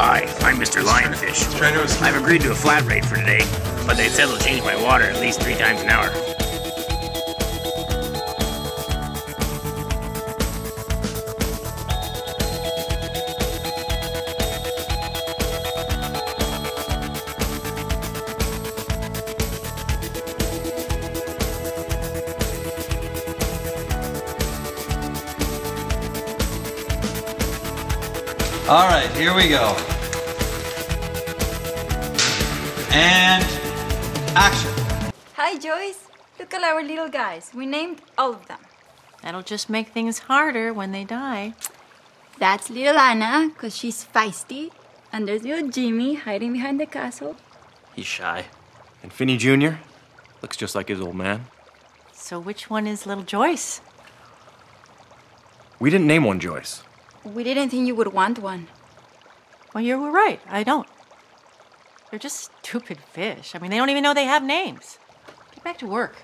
Hi, I'm Mr. Lionfish. I've agreed to a flat rate for today, but they said they'll change my water at least 3 times an hour. All right, here we go. And action. Hi, Joyce. Look at our little guys. We named all of them. That'll just make things harder when they die. That's little Anna, because she's feisty. And there's little Jimmy hiding behind the castle. He's shy. And Finney Jr. looks just like his old man. So which one is little Joyce? We didn't name one Joyce. We didn't think you would want one. Well, you were right. I don't. They're just stupid fish. I mean, they don't even know they have names. Get back to work.